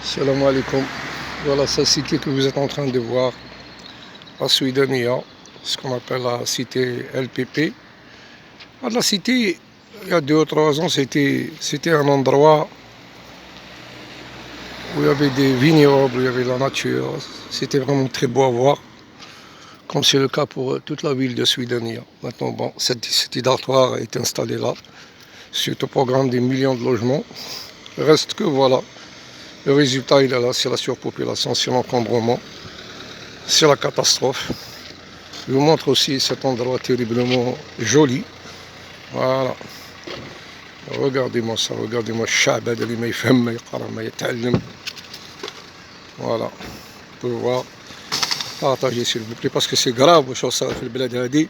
Salam alaikum. Voilà cette cité que vous êtes en train de voir à Suidania, ce qu'on appelle la cité LPP. La cité, il y a 2 ou 3 ans, c'était un endroit où il y avait des vignobles, où il y avait la nature. C'était vraiment très beau à voir, comme c'est le cas pour toute la ville de Suidania. Maintenant, bon, cette cité dortoir est installée là, suite au programme des millions de logements. Reste que voilà. Le résultat, il est là, c'est la surpopulation, c'est l'encombrement, c'est la catastrophe. Je vous montre aussi cet endroit terriblement joli. Voilà. Regardez-moi ça, regardez-moi الشعب اللي ما يفهم ما يقرأ ما يتعلم. Voilà. Vous pouvez voir. Partagez s'il vous plaît parce que c'est grave واش صار في البلاد هذه.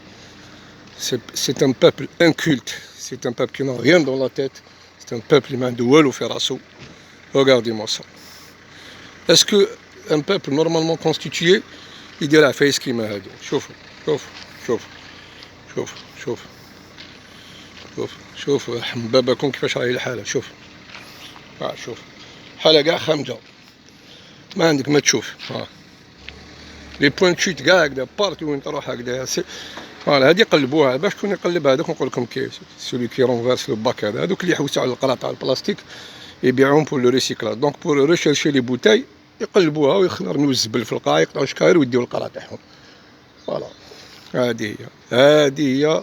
C'est un peuple inculte, c'est un peuple qui n'a rien dans la tête, c'est un peuple qui m'a de والو في راسو. Regardez-moi ça. Est-ce qu'un peuple normalement constitué يدير عفايس كيما هادو؟ شوفوا شوفوا شوفوا شوفوا شوفوا شوفوا شوفوا باباكم كيفاش راهي الحالة. شوف شوف حالة كاع خامجة، ما عندك ما تشوف. لي بوان تشوت كاع هكذا بارتو وين تروح هكذا. فوالا هادي قلبوها باش كون يقلب هذاك نقول لكم كيف سولي كي رونفيرس لو باك هذوك اللي يحوسوا على القرا تاع البلاستيك يبيعوهم بور لو ريسيكلاج. دونك بور ريشيرشي لي بوتاي يقلبوها ويرميو الزبل في القاع، يقطعوا شكاير ويديو القرا تاعهم. فوالا هادي هي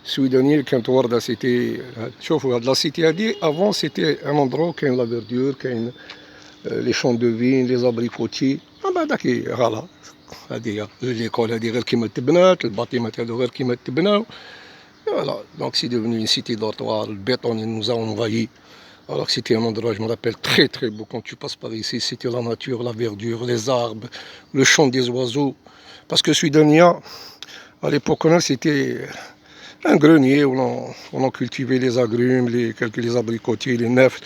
Suidanie اللي كانت وردة سيتي. شوفوا هاد لا سيتي هادي افون سيتي ان اندرو كاين لا فيردور، كاين لي شون دو فين، لي زابريكوتي. بعدا كي فوالا هادي هي ليكول هادي غير كيما تبنات، الباطيمات هادو غير كيما تبناو. Voilà, donc c'est devenu une cité dortoir, le béton nous a envahis. Alors que c'était un endroit, je me rappelle, très très beau. Quand tu passes par ici, c'était la nature, la verdure, les arbres, le chant des oiseaux. Parce que Suidania, à l'époque, c'était un grenier où on cultivait les agrumes, les abricotiers, les nèfles.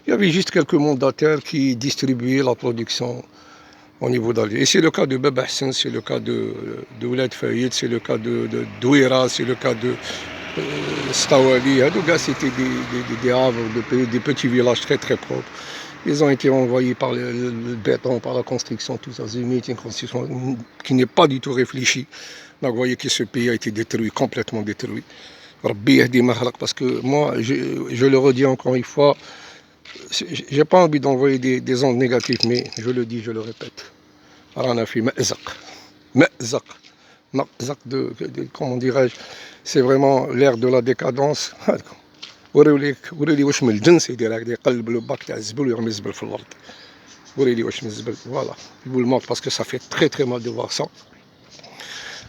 Il y avait juste quelques mandataires qui distribuaient la production au niveau d'Alger. Et c'est le cas de Bab Hassan, c'est le cas de Ouled Faïd, c'est le cas de Douira, c'est le cas de Stawali. C'était des havres, des petits villages très très propres. Ils ont été envahis par le béton, par la construction, tout ça. C'est une construction qui n'est pas du tout réfléchie. Donc vous voyez que ce pays a été détruit, complètement détruit. Parce que moi, je le redis encore une fois, j'ai pas envie d'envoyer des ondes négatives, mais je le dis, je le répète. Comment dirais-je, c'est vraiment l'ère de la décadence. وريولي واش من الجنس يدير هكذا، يقلب لو باك تاع الزبل ويرمي الزبل في الارض. وريلي واش من الزبل. فوالا je vous le montre parce que ça fait très très mal de voir ça.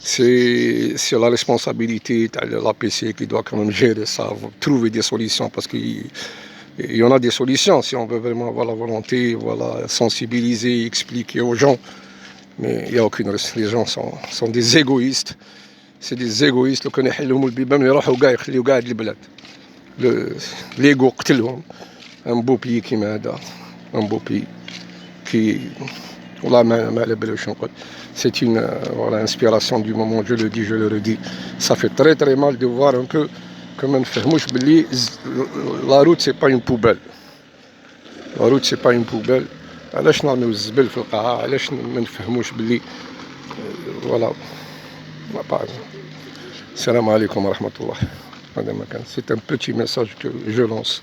C'est la responsabilité de l'APC qui doit quand même gérer ça, trouver des solutions parce qu'il y en a des solutions si on veut vraiment avoir la volonté, voilà, sensibiliser, expliquer aux gens. Mais il n'y a aucune raison. Les gens sont des égoïstes. C'est des égoïstes. لو كان يحلهم البيبان يروحوا كاع يخليو كاع البلاد. L'ego قتلهم. Un beau pays كيما هذا. Un beau pays qui والله ما على بالي واش نقول. C'est une voilà, inspiration du moment, je le dis, je le redis. Ça fait très très mal de voir un peu comme on fait mouche belli. La route c'est pas une poubelle. La route c'est pas une poubelle. علاش نرميو الزبل في القاعة؟ علاش ما نفهموش باللي voilà. السلام عليكم ورحمة الله. هذا ما كان. C'est un petit message que je lance.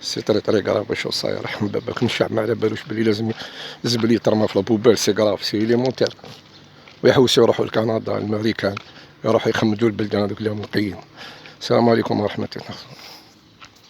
C'est très très grave واش صاير. رحم باباك الشعب ما على بالوش بلي لازم الزبل يترمى في لابوبيل. سي غراف، سي إليمونتير. ويحوسوا يروحوا لكندا، الامريكان، يروحوا يخمدوا البلدان هذوك اللي هم نقيين. السلام عليكم ورحمة الله.